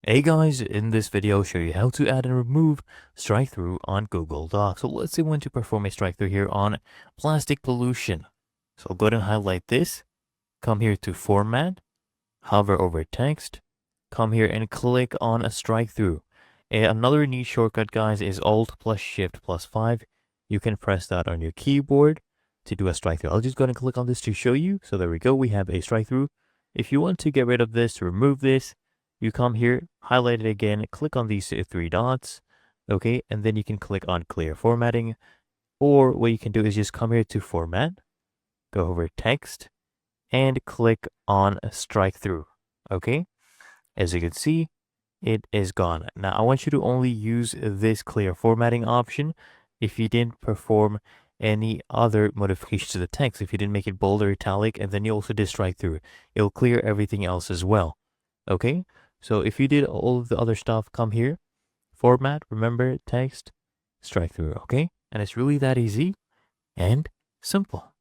Hey guys, in this video I'll show you how to add and remove strike-through on Google Docs. So let's say we want to perform a strike-through here on plastic pollution. So I'll go ahead and highlight this, come here to format, hover over text, come here and click on a strike-through. Another neat shortcut guys is Alt plus Shift plus 5. You can press that on your keyboard to do a strike-through. I'll just go ahead and click on this to show you. So there we go, we have a strike-through. If you want to get rid of this, remove this, you come here, highlight it again, click on these three dots, okay, and then you can click on clear formatting, or what you can do is just come here to format, go over text, and click on strike through, okay? As you can see, it is gone. Now, I want you to only use this clear formatting option if you didn't perform any other modifications to the text. If you didn't make it bold or italic, and then you also did strike through, it'll clear everything else as well, okay? So if you did all of the other stuff, come here, format, remember, text, strike through, okay? And it's really that easy and simple.